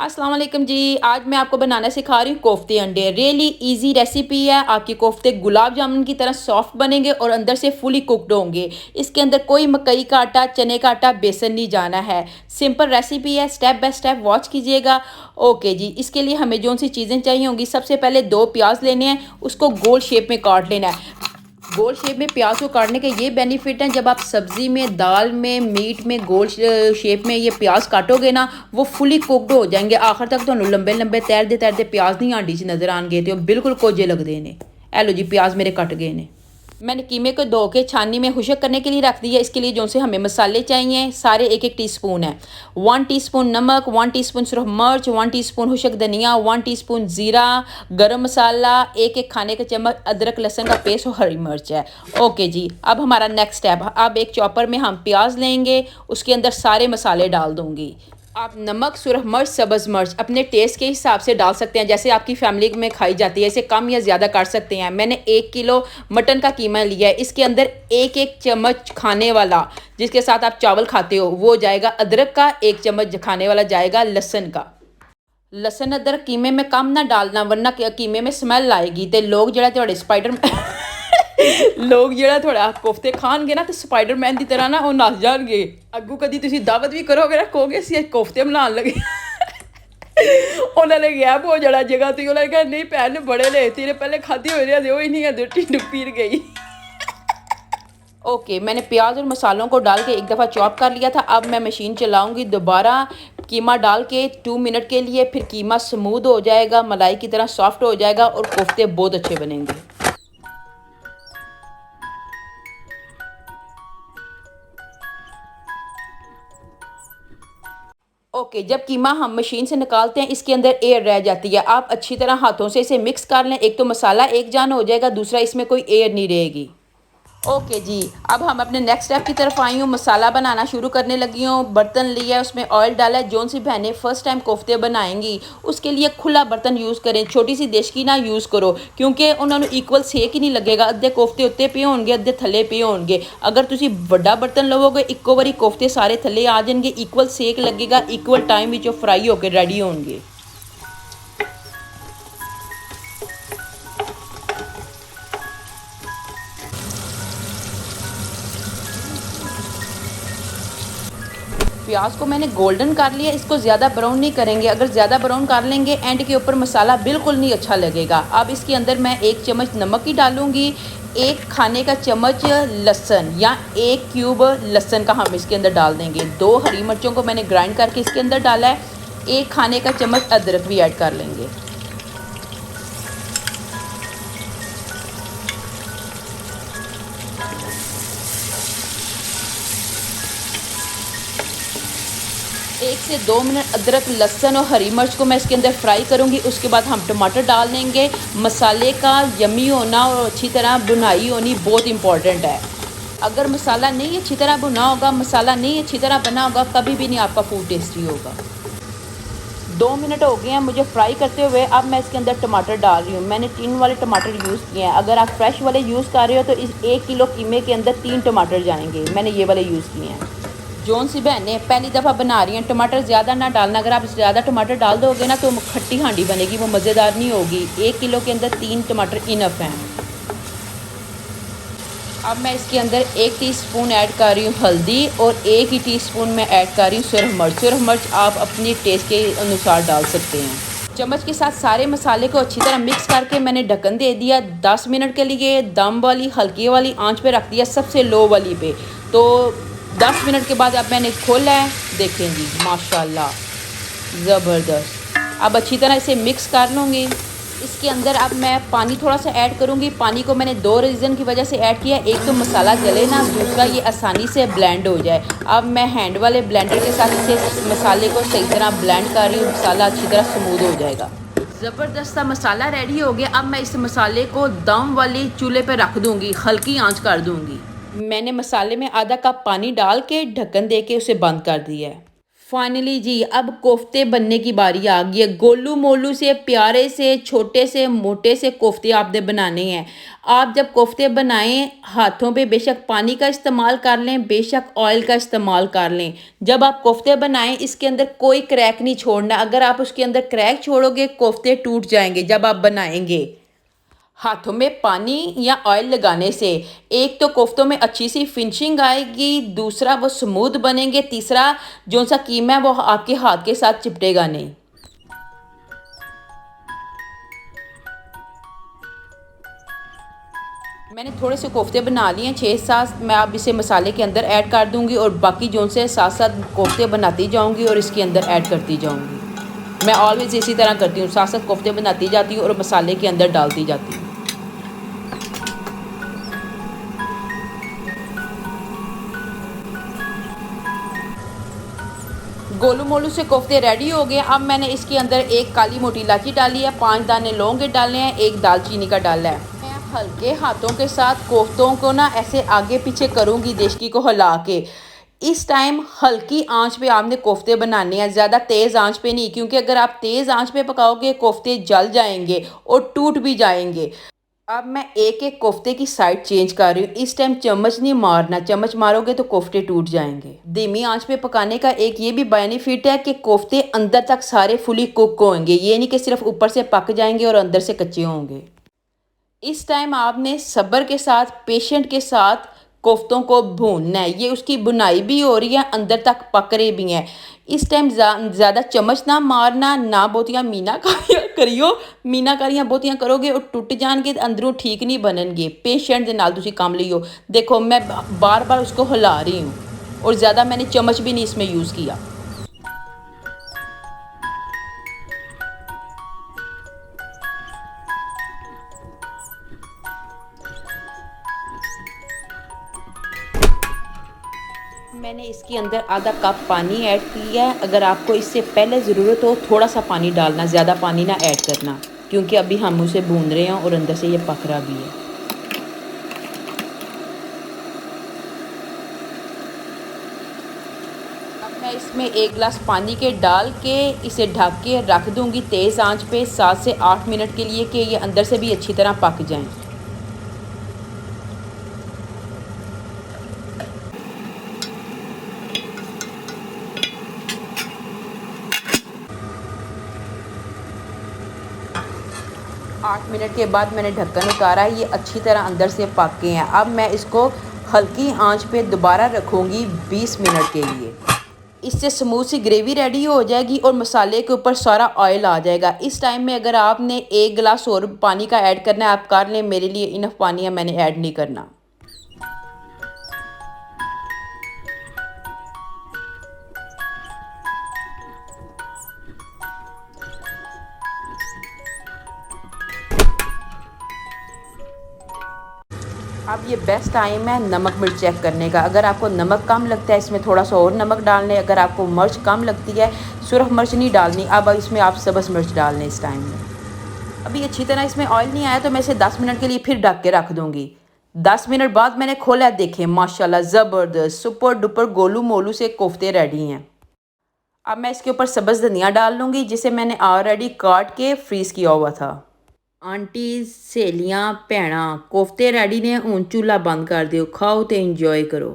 अस्सलाम वालेकुम जी। आज मैं आपको बनाना सिखा रही हूँ कोफ्ते अंडे। रियली इजी रेसिपी है। आपके कोफ्ते गुलाब जामुन की तरह सॉफ्ट बनेंगे और अंदर से फुली कुक्ड होंगे। इसके अंदर कोई मकई का आटा, चने का आटा, बेसन नहीं जाना है। सिंपल रेसिपी है, स्टेप बाय स्टेप वॉच कीजिएगा। ओके जी, इसके लिए हमें जो सी चीज़ें चाहिए होंगी, सबसे पहले 2 प्याज लेने हैं, उसको गोल शेप में काट लेना है। गोल शेप में प्याज को काटने के ये बेनिफिट हैं, जब आप सब्ज़ी में, दाल में, मीट में गोल शेप में ये प्याज काटोगे ना, वो फुली कुकड हो जाएंगे। आखिर तक तो लंबे लंबे तैरते तैरते प्याज नहीं आंडी च नज़र आन गए थे, बिल्कुल कोजे लगते ने। ए लो जी, प्याज मेरे कट गए ने। मैंने कीमे को धो के छाननी में खुशक करने के लिए रख दिया। इसके लिए जो से हमें मसाले चाहिए सारे 1-1 टीस्पून है। 1 टीस्पून नमक, 1 टीस्पून सुरख मिर्च, 1 टीस्पून खुशक धनिया, 1 टीस्पून ज़ीरा, गरम मसाला, 1-1 खाने का चम्मच अदरक लहसुन का पेस्ट और हरी मिर्च है। ओके जी, अब हमारा नेक्स्ट स्टेप, अब एक चॉपर में हम प्याज लेंगे, उसके अंदर सारे मसाले डाल दूँगी। आप नमक, सुरख मिर्च, सब्ज़ मिर्च अपने टेस्ट के हिसाब से डाल सकते हैं, जैसे आपकी फैमिली में खाई जाती है। इसे कम या ज़्यादा कर सकते हैं। मैंने 1 किलो मटन का कीमा लिया है। इसके अंदर 1-1 चम्मच खाने वाला, जिसके साथ आप चावल खाते हो, वो जाएगा अदरक का। 1 चम्मच खाने वाला जाएगा लहसुन का। लहसुन अदरक कीमे में कम ना डालना, वरना कीमे में स्मैल आएगी तो लोग जरा थोड़े स्पाइडर लोग ਜਿਹੜਾ थोड़ा कोफ्ते खाणगे ना तो स्पाइडरमैन की तरह ना वो नस जाएंगे। अगू कभी तुम दावत भी करोगे ना, कहोगे असं कोफ्ते बनाने लगे उन्होंने गैप हो जाना जगह तो उन्होंने कहा नहीं भैन बड़े ले तेरे पहले खाते हुए रहे, ही नहीं है, ढिड पीर गई। ओके, मैंने प्याज और मसालों को डाल के एक दफ़ा चॉप कर लिया था। अब मैं मशीन चलाऊंगी दोबारा कीमा डाल के 2 मिनट के लिए। फिर कीमा स्मूथ हो जाएगा, मलाई की तरह सॉफ्ट हो जाएगा और कोफ्ते बहुत अच्छे बनेंगे। ओके, जब कीमा हम मशीन से निकालते हैं, इसके अंदर एयर रह जाती है। आप अच्छी तरह हाथों से इसे मिक्स कर लें। एक तो मसाला एक जान हो जाएगा, दूसरा इसमें कोई एयर नहीं रहेगी। ओके जी, अब हम अपने नेक्स्ट स्टेप की तरफ आई हूँ। मसाला बनाना शुरू करने लगी हूँ। बर्तन लिया है, उसमें ऑयल डाला है। जौन सी बहनें फर्स्ट टाइम कोफ्ते बनाएंगी, उसके लिए खुला बर्तन यूज़ करें, छोटी सी देशकी ना यूज़ करो, क्योंकि उन्होंने इक्वल सेक ही नहीं लगेगा। अद्धे कोफ्ते उत्ते पे होंगे, अद्धे थले पे होंगे। अगर तुसी बड़ा बर्तन लवोगे, इक्को बारी कोफ्ते सारे थले आ जाएंगे, इक्वल सेक लगेगा, इक्वल टाइम विच फ्राई होकर रेडी होंगे। प्याज को मैंने गोल्डन कर लिया। इसको ज़्यादा ब्राउन नहीं करेंगे, अगर ज़्यादा ब्राउन कर लेंगे एंड के ऊपर मसाला बिल्कुल नहीं अच्छा लगेगा। अब इसके अंदर मैं 1 चम्मच नमक ही डालूँगी, 1 खाने का चम्मच लहसुन या 1 क्यूब लहसुन का हम इसके अंदर डाल देंगे। 2 हरी मिर्चों को मैंने ग्राइंड करके इसके अंदर डाला है। 1 खाने का चम्मच अदरक भी ऐड कर लेंगे। एक से 2 मिनट अदरक, लहसुन और हरी मिर्च को मैं इसके अंदर फ्राई करूंगी। उसके बाद हम टमाटर डाल देंगे। मसाले का यमी होना और अच्छी तरह भुनाई होनी बहुत इंपॉर्टेंट है। अगर मसाला नहीं अच्छी तरह भुना होगा, मसाला नहीं अच्छी तरह बना होगा, कभी भी नहीं आपका फूड टेस्टी होगा। 2 मिनट हो गए हैं मुझे फ्राई करते हुए। अब मैं इसके अंदर टमाटर डाल रही हूँ। मैंने 3 वाले टमाटर यूज़ किए हैं। अगर आप फ्रेश वाले यूज़ कर रहे हो तो इस 1 किलो कीमे के अंदर 3 टमाटर जाएंगे। मैंने ये वाले यूज़ किए हैं। जौन सी बहनें पहली दफ़ा बना रही हैं, टमाटर ज़्यादा ना डालना। अगर आप ज़्यादा टमाटर डाल दोगे ना तो खट्टी हांडी बनेगी, वो मज़ेदार नहीं होगी। 1 किलो के अंदर 3 टमाटर इनफ हैं। अब मैं इसके अंदर 1 टीस्पून ऐड कर रही हूँ हल्दी और 1 ही टीस्पून मैं ऐड कर रही हूँ सुरख मिर्च। सुरख मिर्च आप अपने टेस्ट के अनुसार डाल सकते हैं। चम्मच के साथ सारे मसाले को अच्छी तरह मिक्स करके मैंने ढक्कन दे दिया 10 मिनट के लिए। दम वाली हल्की वाली आंच पे रख दिया, सबसे लो वाली पे। तो 10 मिनट के बाद अब मैंने खोला है, देखें जी माशाल्लाह ज़बरदस्त। अब अच्छी तरह इसे मिक्स कर लूँगी। इसके अंदर अब मैं पानी थोड़ा सा ऐड करूँगी। पानी को मैंने 2 रीज़न की वजह से ऐड किया। एक तो मसाला जले ना, दूसरा ये आसानी से ब्लेंड हो जाए। अब मैं हैंड वाले ब्लेंडर के साथ इसे मसाले को सही तरह ब्लेंड कर रही हूँ। मसाला अच्छी तरह स्मूथ हो जाएगा। ज़बरदस्त सा मसाला रेडी हो गया। अब मैं इस मसाले को दम वाली चूल्हे पर रख दूँगी, हल्की आँच कर दूँगी। मैंने मसाले में आधा कप पानी डाल के ढक्कन दे के उसे बंद कर दिया है। फाइनली जी अब कोफ्ते बनने की बारी आ गई है। गोलू मोलू से प्यारे से छोटे से मोटे से कोफ्ते आपने बनाने हैं। आप जब कोफ्ते बनाएं हाथों पे बेशक पानी का इस्तेमाल कर लें, बेशक ऑयल का इस्तेमाल कर लें। जब आप कोफ्ते बनाएं इसके अंदर कोई क्रैक नहीं छोड़ना। अगर आप उसके अंदर क्रैक छोड़ोगे कोफ्ते टूट जाएंगे जब आप बनाएंगे। हाथों में पानी या ऑयल लगाने से एक तो कोफ्तों में अच्छी सी फिनिशिंग आएगी, दूसरा वो स्मूथ बनेंगे, तीसरा जो सा कीमा है वो आपके हाथ के साथ चिपटेगा नहीं। मैंने थोड़े से कोफ्ते बना लिए हैं 6-7। मैं अब इसे मसाले के अंदर ऐड कर दूंगी और बाकी जो से साथ साथ कोफ्ते बनाती जाऊंगी और इसके अंदर ऐड करती जाऊंगी। मैं ऑलवेज इसी तरह करती हूँ, साथ साथ कोफ्ते बनाती जाती हूँ और मसाले के अंदर डालती जाती हूँ। गोलू मोलू से कोफ्ते रेडी हो गए। अब मैंने इसके अंदर एक काली मोटी इलायची डाली है, 5 दाने लौंग के डाले हैं, एक दालचीनी का डाला है। मैं हल्के हाथों के साथ कोफ्तों को ना ऐसे आगे पीछे करूँगी देशकी को हिला के। इस टाइम हल्की आंच पे आपने कोफ्ते बनाने हैं, ज़्यादा तेज़ आंच पे नहीं, क्योंकि अगर आप तेज़ आंच पे पकाओगे कोफ्ते जल जाएंगे और टूट भी जाएंगे। अब मैं एक एक कोफ्ते की साइड चेंज कर रही हूँ। इस टाइम चम्मच नहीं मारना, चम्मच मारोगे तो कोफ्ते टूट जाएंगे। धीमी आंच पे पकाने का एक ये भी बेनिफिट है कि कोफ्ते अंदर तक सारे फुली कुक होंगे, ये नहीं कि सिर्फ ऊपर से पक जाएंगे और अंदर से कच्चे होंगे। इस टाइम आपने सब्र के साथ पेशेंट के साथ कोफ्तों को भूनना है। ये उसकी बुनाई भी हो रही है, अंदर तक पक रहे भी हैं। इस टाइम ज़्यादा चम्मच ना मारना, ना बहुतियां मीनाकारियां करियो। मीनाकारियां बहुतियां करोगे और टुट जाएंगे, अंदरों ठीक नहीं बननगे। पेशेंट दे नाल तुसी काम लियो। देखो मैं बार बार उसको हिला रही हूँ और ज़्यादा मैंने चम्मच भी नहीं इसमें यूज़ किया। मैंने इसके अंदर आधा कप पानी ऐड किया है। अगर आपको इससे पहले ज़रूरत हो थोड़ा सा पानी डालना, ज़्यादा पानी ना ऐड करना, क्योंकि अभी हम उसे भून रहे हैं और अंदर से ये पक रहा भी है। अब मैं इसमें 1 गिलास पानी के डाल के इसे ढक के रख दूंगी तेज़ आंच पे 7 से 8 मिनट के लिए, कि ये अंदर से भी अच्छी तरह पक जाएं। 8 मिनट के बाद मैंने ढक्कन उतारा है, ये अच्छी तरह अंदर से पक गए हैं। अब मैं इसको हल्की आंच पे दोबारा रखूँगी 20 मिनट के लिए। इससे स्मूथ सी ग्रेवी रेडी हो जाएगी और मसाले के ऊपर सारा ऑयल आ जाएगा। इस टाइम में अगर आपने 1 गिलास और पानी का ऐड करना है आप कर लें, मेरे लिए इनफ पानी है, मैंने ऐड नहीं करना। अब ये बेस्ट टाइम है नमक मिर्च चेक करने का। अगर आपको नमक कम लगता है इसमें थोड़ा सा और नमक डाल लें। अगर आपको मिर्च कम लगती है, सुरख मिर्च नहीं डालनी, अब इसमें आप सब्ज़ मिर्च डाल लें इस टाइम में। अभी अच्छी तरह इसमें ऑयल नहीं आया तो मैं इसे 10 मिनट के लिए फिर ढक के रख दूँगी। 10 मिनट बाद मैंने खोला, देखें माशाल्लाह ज़बरदस्त सुपर डुपर गोलू मोलू से कोफ्ते रेडी हैं। अब मैं इसके ऊपर सब्ज़ धनिया डाल लूँगी जिसे मैंने ऑलरेडी काट के फ्रीज़ किया हुआ था। आंटी सहेलियां भैन कोफ्ते रेडी ने, हुण चूल्हा बंद कर दिओ, खाओ तो इंजॉय करो।